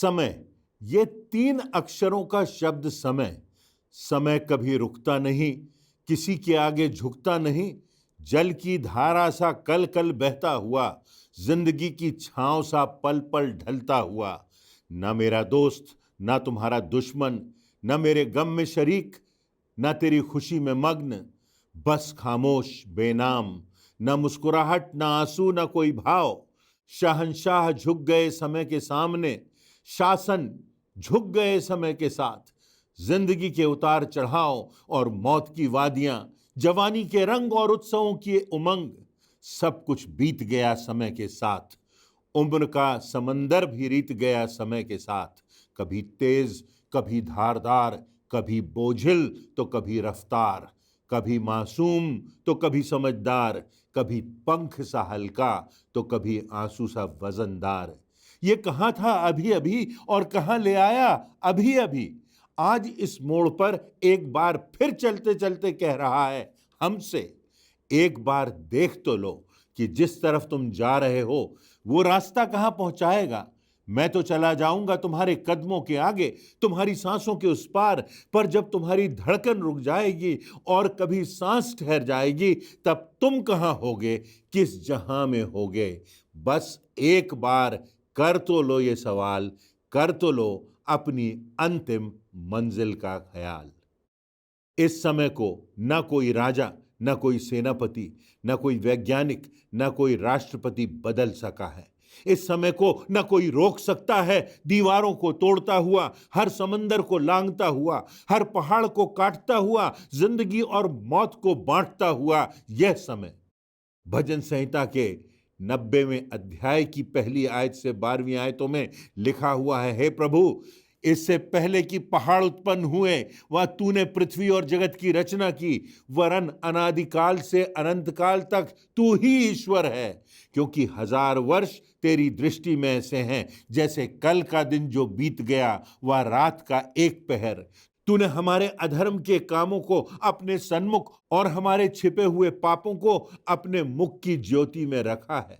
समय, ये 3 अक्षरों का शब्द समय। समय कभी रुकता नहीं, किसी के आगे झुकता नहीं, जल की धारा सा कल कल बहता हुआ, जिंदगी की छांव सा पल पल ढलता हुआ। ना मेरा दोस्त, ना तुम्हारा दुश्मन, न मेरे गम में शरीक, न तेरी खुशी में मग्न, बस खामोश बेनाम, न मुस्कुराहट, न आंसू, न कोई भाव। शहंशाह झुक गए समय के सामने, शासन झुक गए समय के साथ। जिंदगी के उतार चढ़ाव और मौत की वादियां, जवानी के रंग और उत्सवों की उमंग, सब कुछ बीत गया समय के साथ। उम्र का समंदर भी रीत गया समय के साथ। कभी तेज, कभी धारदार, कभी बोझिल तो कभी रफ्तार, कभी मासूम तो कभी समझदार, कभी पंख सा हल्का तो कभी आंसू सा वजनदार। ये कहाँ था अभी अभी और कहाँ ले आया अभी अभी। आज इस मोड़ पर एक बार फिर चलते चलते कह रहा है हमसे, एक बार देख तो लो कि जिस तरफ तुम जा रहे हो वो रास्ता कहाँ पहुंचाएगा। मैं तो चला जाऊंगा तुम्हारे कदमों के आगे, तुम्हारी सांसों के उस पार, पर जब तुम्हारी धड़कन रुक जाएगी और कभी सांस ठहर जाएगी, तब तुम कहाँ होगे, किस जहां में होगे। बस एक बार कर तो लो ये सवाल, कर तो लो अपनी अंतिम मंजिल का ख्याल। इस समय को न कोई राजा, न कोई सेनापति, न कोई वैज्ञानिक, न कोई राष्ट्रपति बदल सका है। इस समय को न कोई रोक सकता है, दीवारों को तोड़ता हुआ, हर समंदर को लांघता हुआ, हर पहाड़ को काटता हुआ, जिंदगी और मौत को बांटता हुआ यह समय। भजन संहिता के 90वें अध्याय की पहली आयत से 12वीं आयतों में लिखा हुआ है, हे प्रभु, इससे पहले कि पहाड़ उत्पन्न हुए वह तूने पृथ्वी और जगत की रचना की, वरन अनादिकाल से अनंत काल तक तू ही ईश्वर है। क्योंकि 1000 वर्ष तेरी दृष्टि में ऐसे हैं जैसे कल का दिन जो बीत गया वह रात का एक पहर। तूने हमारे अधर्म के कामों को अपने सन्मुख और हमारे छिपे हुए पापों को अपने मुख की ज्योति में रखा है।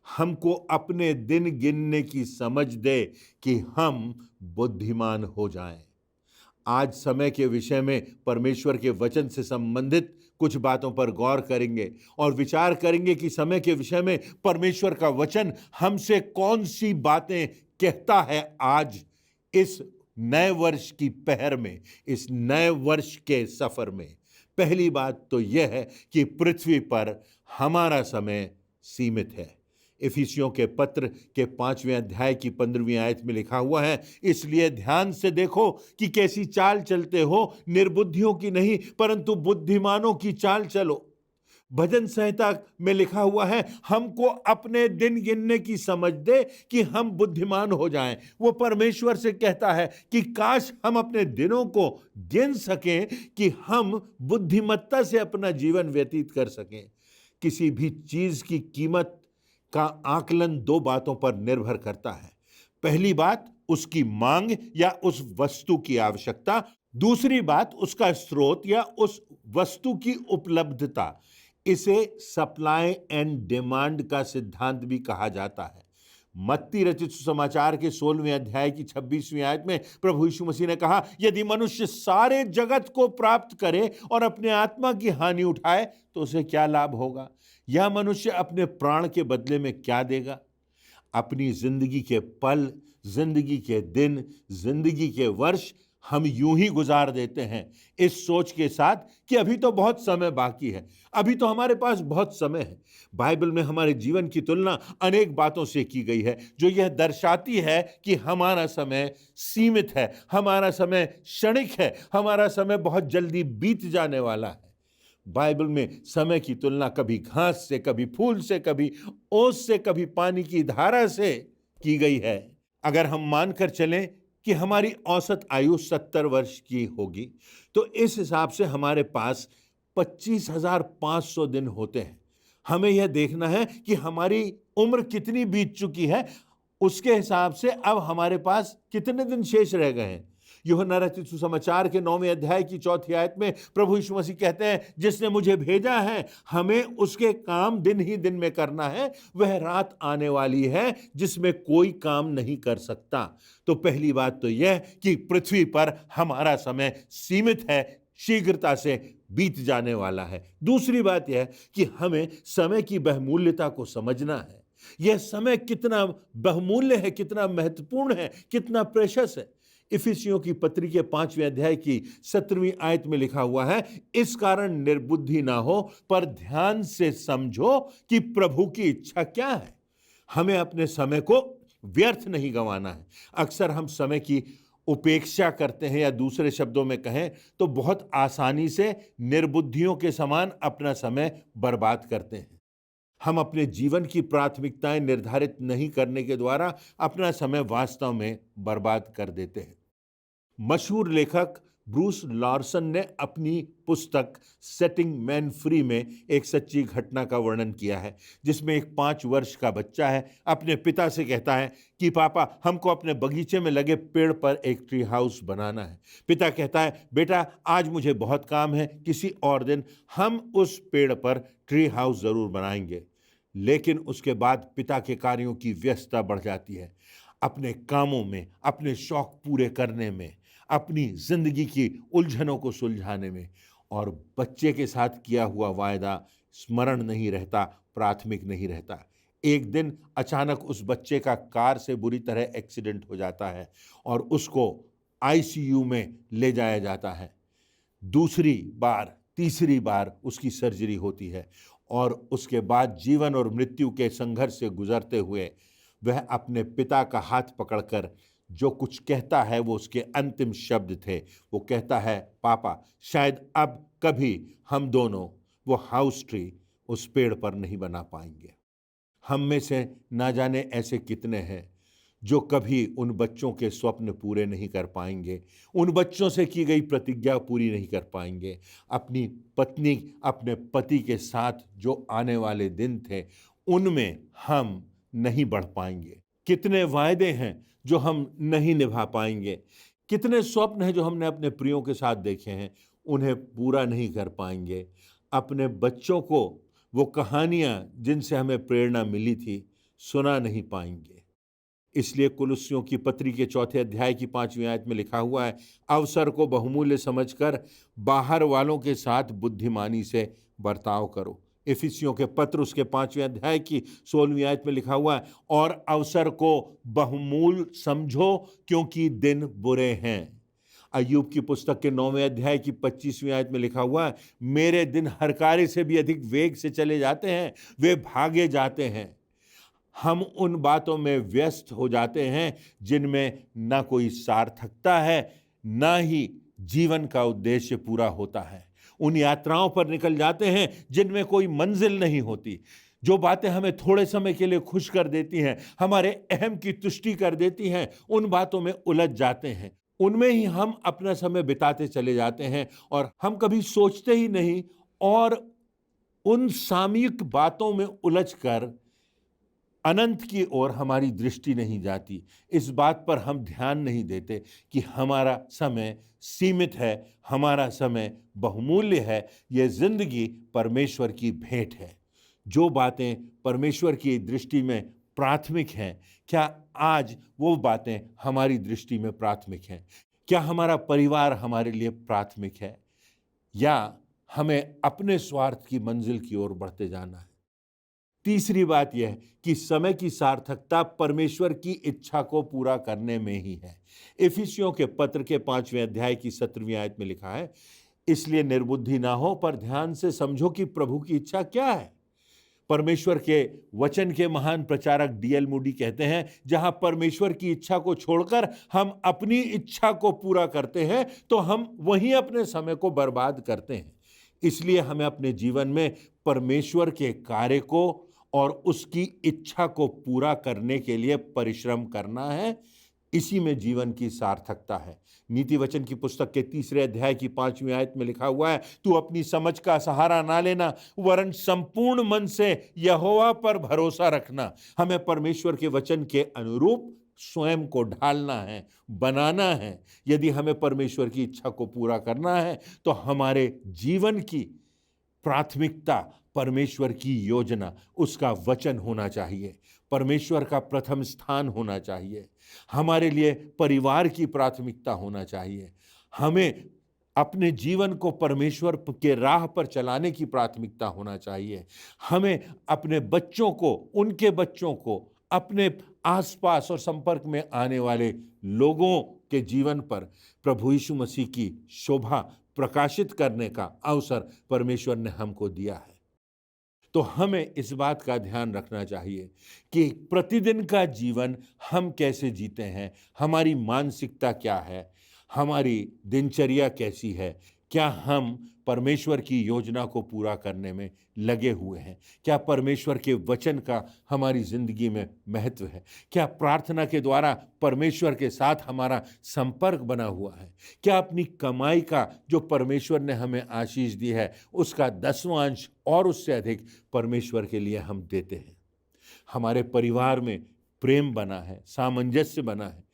हमको अपने दिन गिनने की समझ दे कि हम बुद्धिमान हो जाएं। आज समय के विषय में परमेश्वर के वचन से संबंधित कुछ बातों पर गौर करेंगे और विचार करेंगे कि समय के विषय में परमेश्वर का वचन हमसे कौन सी बातें कहता है आज इस नए वर्ष की पहर में, इस नए वर्ष के सफर में। पहली बात तो यह है कि पृथ्वी पर हमारा समय सीमित है। इफिसियों के पत्र के 5वें अध्याय की 15वीं आयत में लिखा हुआ है, इसलिए ध्यान से देखो कि कैसी चाल चलते हो, निर्बुद्धियों की नहीं परंतु बुद्धिमानों की चाल चलो। भजन संहिता में लिखा हुआ है, हमको अपने दिन गिनने की समझ दे कि हम बुद्धिमान हो जाएं। वो परमेश्वर से कहता है कि काश हम अपने दिनों को गिन सकें कि हम बुद्धिमत्ता से अपना जीवन व्यतीत कर सकें। किसी भी चीज की कीमत का आकलन 2 बातों पर निर्भर करता है। पहली बात उसकी मांग या उस वस्तु की आवश्यकता, दूसरी बात उसका स्रोत या उस वस्तु की उपलब्धता। इसे सप्लाई एंड डिमांड का सिद्धांत भी कहा जाता है। मत्ती रचित सुसमाचार के 16वें अध्याय की 26वीं आयत में प्रभु यीशु मसीह ने कहा, यदि मनुष्य सारे जगत को प्राप्त करे और अपने आत्मा की हानि उठाए तो उसे क्या लाभ होगा। यह मनुष्य अपने प्राण के बदले में क्या देगा। अपनी जिंदगी के पल, जिंदगी के दिन, जिंदगी के वर्ष हम यूं ही गुजार देते हैं इस सोच के साथ कि अभी तो बहुत समय बाकी है, अभी तो हमारे पास बहुत समय है। बाइबल में हमारे जीवन की तुलना अनेक बातों से की गई है जो यह दर्शाती है कि हमारा समय सीमित है, हमारा समय क्षणिक है, हमारा समय बहुत जल्दी बीत जाने वाला है। बाइबल में समय की तुलना कभी घास से, कभी फूल से, कभी ओस से, कभी पानी की धारा से की गई है। अगर हम मानकर चलें कि हमारी औसत आयु 70 वर्ष की होगी तो इस हिसाब से हमारे पास 25,500 दिन होते हैं। हमें यह देखना है कि हमारी उम्र कितनी बीत चुकी है, उसके हिसाब से अब हमारे पास कितने दिन शेष रह गए हैं। यूहन्ना रचित सुसमाचार के 9वें अध्याय की 4 आयत में प्रभु यीशु मसीह कहते हैं, जिसने मुझे भेजा है हमें उसके काम दिन ही दिन में करना है, वह रात आने वाली है जिसमें कोई काम नहीं कर सकता। तो पहली बात तो यह कि पृथ्वी पर हमारा समय सीमित है, शीघ्रता से बीत जाने वाला है। दूसरी बात यह कि हमें समय की बहुमूल्यता को समझना है। यह समय कितना बहुमूल्य है, कितना महत्वपूर्ण है, कितना प्रेशियस है। इफिसियों की पत्री के 5वें अध्याय की 17वीं आयत में लिखा हुआ है, इस कारण निर्बुद्धि ना हो पर ध्यान से समझो कि प्रभु की इच्छा क्या है। हमें अपने समय को व्यर्थ नहीं गंवाना है। अक्सर हम समय की उपेक्षा करते हैं, या दूसरे शब्दों में कहें तो बहुत आसानी से निर्बुद्धियों के समान अपना समय बर्बाद करते हैं। हम अपने जीवन की प्राथमिकताएं निर्धारित नहीं करने के द्वारा अपना समय वास्तव में बर्बाद कर देते हैं। मशहूर लेखक ब्रूस लॉर्सन ने अपनी पुस्तक सेटिंग मैन फ्री में एक सच्ची घटना का वर्णन किया है, जिसमें एक 5 वर्ष का बच्चा है, अपने पिता से कहता है कि पापा, हमको अपने बगीचे में लगे पेड़ पर एक ट्री हाउस बनाना है। पिता कहता है, बेटा आज मुझे बहुत काम है, किसी और दिन हम उस पेड़ पर ट्री हाउस जरूर बनाएंगे। लेकिन उसके बाद पिता के कार्यों की व्यस्तता बढ़ जाती है, अपने कामों में, अपने शौक पूरे करने में, अपनी जिंदगी की उलझनों को सुलझाने में, और बच्चे के साथ किया हुआ वायदा स्मरण नहीं रहता, प्राथमिक नहीं रहता। एक दिन अचानक उस बच्चे का कार से बुरी तरह एक्सीडेंट हो जाता है और उसको आईसीयू में ले जाया जाता है। दूसरी बार, तीसरी बार उसकी सर्जरी होती है और उसके बाद जीवन और मृत्यु के संघर्ष से गुजरते हुए वह अपने पिता का हाथ पकड़कर जो कुछ कहता है वो उसके अंतिम शब्द थे। वो कहता है, पापा शायद अब कभी हम दोनों वो हाउस ट्री उस पेड़ पर नहीं बना पाएंगे। हम में से ना जाने ऐसे कितने हैं जो कभी उन बच्चों के स्वप्न पूरे नहीं कर पाएंगे, उन बच्चों से की गई प्रतिज्ञा पूरी नहीं कर पाएंगे, अपनी पत्नी, अपने पति के साथ जो आने वाले दिन थे उनमें हम नहीं बढ़ पाएंगे। कितने वायदे हैं जो हम नहीं निभा पाएंगे, कितने स्वप्न हैं जो हमने अपने प्रियों के साथ देखे हैं, उन्हें पूरा नहीं कर पाएंगे। अपने बच्चों को वो कहानियां जिनसे हमें प्रेरणा मिली थी सुना नहीं पाएंगे। इसलिए कुलुस्सियों की पत्री के 4 अध्याय की 5वीं आयत में लिखा हुआ है, अवसर को बहुमूल्य समझकर बाहर वालों के साथ बुद्धिमानी से बर्ताव करो। इफिसियों के पत्र उसके 5वें अध्याय की 16वीं आयत में लिखा हुआ है, और अवसर को बहुमूल्य समझो क्योंकि दिन बुरे हैं। अय्यूब की पुस्तक के 9वें अध्याय की 25वीं आयत में लिखा हुआ है, मेरे दिन हर कार्य से भी अधिक वेग से चले जाते हैं, वे भागे जाते हैं। हम उन बातों में व्यस्त हो जाते हैं जिनमें ना कोई सार्थकता है, ना ही जीवन का उद्देश्य पूरा होता है। उन यात्राओं पर निकल जाते हैं जिनमें कोई मंजिल नहीं होती। जो बातें हमें थोड़े समय के लिए खुश कर देती हैं, हमारे अहम की तुष्टि कर देती हैं, उन बातों में उलझ जाते हैं, उनमें ही हम अपना समय बिताते चले जाते हैं और हम कभी सोचते ही नहीं, और उन सामयिक बातों में उलझकर अनंत की ओर हमारी दृष्टि नहीं जाती। इस बात पर हम ध्यान नहीं देते कि हमारा समय सीमित है, हमारा समय बहुमूल्य है, यह जिंदगी परमेश्वर की भेंट है। जो बातें परमेश्वर की दृष्टि में प्राथमिक हैं, क्या आज वो बातें हमारी दृष्टि में प्राथमिक हैं? क्या हमारा परिवार हमारे लिए प्राथमिक है, या हमें अपने स्वार्थ की मंजिल की ओर बढ़ते जाना है? तीसरी बात यह कि समय की सार्थकता परमेश्वर की इच्छा को पूरा करने में ही है। इफिसियों के पत्र के 5वें अध्याय की 17वीं आयत में लिखा है, इसलिए निर्बुद्धि ना हो पर ध्यान से समझो कि प्रभु की इच्छा क्या है। परमेश्वर के वचन के महान प्रचारक डीएल मूडी कहते हैं, जहां परमेश्वर की इच्छा को छोड़कर हम अपनी इच्छा को पूरा करते हैं तो हम वहीं अपने समय को बर्बाद करते हैं। इसलिए हमें अपने जीवन में परमेश्वर के कार्य को और उसकी इच्छा को पूरा करने के लिए परिश्रम करना है। इसी में जीवन की सार्थकता है। नीति वचन की पुस्तक के 3 अध्याय की 5वीं आयत में लिखा हुआ है, तू अपनी समझ का सहारा ना लेना, वरन संपूर्ण मन से यहोवा पर भरोसा रखना। हमें परमेश्वर के वचन के अनुरूप स्वयं को ढालना है, बनाना है। यदि हमें परमेश्वर की इच्छा को पूरा करना है तो हमारे जीवन की प्राथमिकता परमेश्वर की योजना, उसका वचन होना चाहिए, परमेश्वर का प्रथम स्थान होना चाहिए। हमारे लिए परिवार की प्राथमिकता होना चाहिए। हमें अपने जीवन को परमेश्वर के राह पर चलाने की प्राथमिकता होना चाहिए। हमें अपने बच्चों को, उनके बच्चों को, अपने आसपास और संपर्क में आने वाले लोगों के जीवन पर प्रभु यीशु मसीह की शोभा प्रकाशित करने का अवसर परमेश्वर ने हमको दिया है। तो हमें इस बात का ध्यान रखना चाहिए कि प्रतिदिन का जीवन हम कैसे जीते हैं, हमारी मानसिकता क्या है, हमारी दिनचर्या कैसी है, क्या हम परमेश्वर की योजना को पूरा करने में लगे हुए हैं, क्या परमेश्वर के वचन का हमारी जिंदगी में महत्व है, क्या प्रार्थना के द्वारा परमेश्वर के साथ हमारा संपर्क बना हुआ है, क्या अपनी कमाई का जो परमेश्वर ने हमें आशीष दी है उसका 10वां अंश और उससे अधिक परमेश्वर के लिए हम देते हैं। हमारे परिवार में प्रेम बना है, सामंजस्य बना है।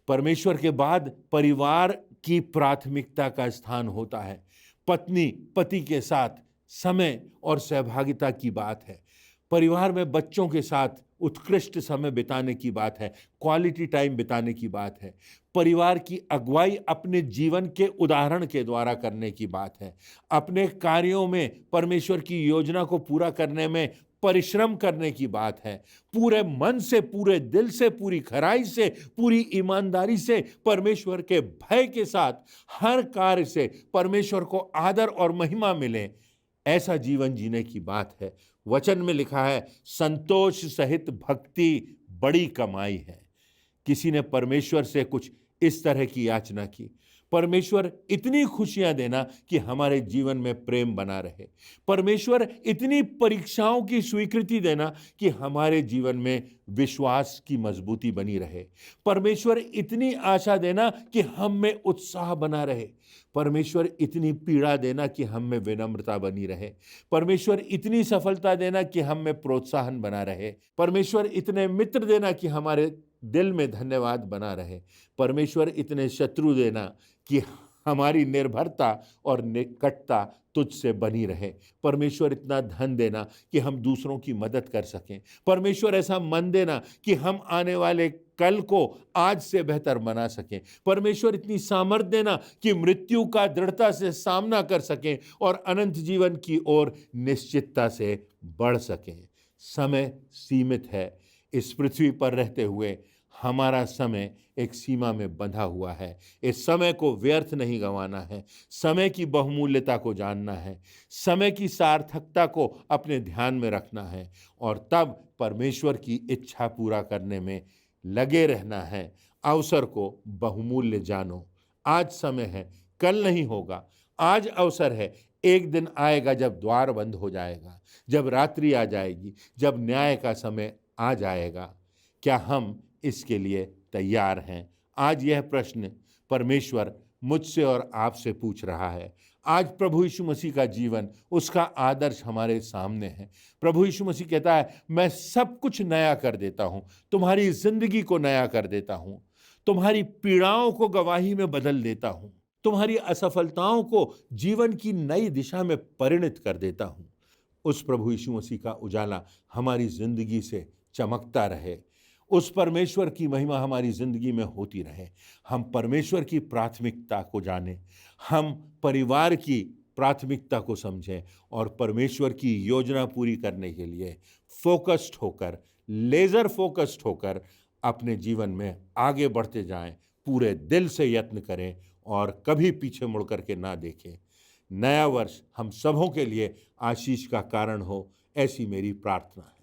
परमेश्वर के बाद परिवार की प्राथमिकता का स्थान होता है। पत्नी पति के साथ समय और सहभागिता की बात है। परिवार में बच्चों के साथ उत्कृष्ट समय बिताने की बात है, क्वालिटी टाइम बिताने की बात है। परिवार की अगुवाई अपने जीवन के उदाहरण के द्वारा करने की बात है। अपने कार्यों में परमेश्वर की योजना को पूरा करने में परिश्रम करने की बात है। पूरे मन से, पूरे दिल से, पूरी खराई से, पूरी ईमानदारी से, परमेश्वर के भय के साथ हर कार्य से परमेश्वर को आदर और महिमा मिले, ऐसा जीवन जीने की बात है। वचन में लिखा है, संतोष सहित भक्ति बड़ी कमाई है। किसी ने परमेश्वर से कुछ इस तरह की याचना की, परमेश्वर इतनी खुशियां देना कि हमारे जीवन में प्रेम बना रहे। परमेश्वर इतनी परीक्षाओं की स्वीकृति देना कि हमारे जीवन में विश्वास की मजबूती बनी रहे। परमेश्वर इतनी आशा देना कि हम में उत्साह बना रहे। परमेश्वर इतनी पीड़ा देना कि हम में विनम्रता बनी रहे। परमेश्वर इतनी सफलता देना कि हम में प्रोत्साहन बना रहे। परमेश्वर इतने मित्र देना कि हमारे दिल में धन्यवाद बना रहे। परमेश्वर इतने शत्रु देना कि हमारी निर्भरता और निकटता तुझसे बनी रहे। परमेश्वर इतना धन देना कि हम दूसरों की मदद कर सकें। परमेश्वर ऐसा मन देना कि हम आने वाले कल को आज से बेहतर बना सकें। परमेश्वर इतनी सामर्थ्य देना कि मृत्यु का दृढ़ता से सामना कर सकें और अनंत जीवन की ओर निश्चितता से बढ़ सकें। समय सीमित है। इस पृथ्वी पर रहते हुए हमारा समय एक सीमा में बंधा हुआ है। इस समय को व्यर्थ नहीं गंवाना है। समय की बहुमूल्यता को जानना है। समय की सार्थकता को अपने ध्यान में रखना है और तब परमेश्वर की इच्छा पूरा करने में लगे रहना है। अवसर को बहुमूल्य जानो। आज समय है, कल नहीं होगा। आज अवसर है, एक दिन आएगा जब द्वार बंद हो जाएगा, जब रात्रि आ जाएगी, जब न्याय का समय आ जाएगा। क्या हम इसके लिए तैयार हैं? आज यह प्रश्न परमेश्वर मुझसे और आपसे पूछ रहा है। आज प्रभु यीशु मसीह का जीवन, उसका आदर्श हमारे सामने है। प्रभु यीशु मसीह कहता है, मैं सब कुछ नया कर देता हूं, तुम्हारी जिंदगी को नया कर देता हूं, तुम्हारी पीड़ाओं को गवाही में बदल देता हूं, तुम्हारी असफलताओं को जीवन की नई दिशा में परिणत कर देता हूं। उस प्रभु यीशु मसीह का उजाला हमारी जिंदगी से चमकता रहे। उस परमेश्वर की महिमा हमारी जिंदगी में होती रहे। हम परमेश्वर की प्राथमिकता को जानें, हम परिवार की प्राथमिकता को समझें और परमेश्वर की योजना पूरी करने के लिए फोकस्ड होकर, लेजर फोकस्ड होकर अपने जीवन में आगे बढ़ते जाएं। पूरे दिल से यत्न करें और कभी पीछे मुड़ करके ना देखें। नया वर्ष हम सबों के लिए आशीष का कारण हो, ऐसी मेरी प्रार्थना है।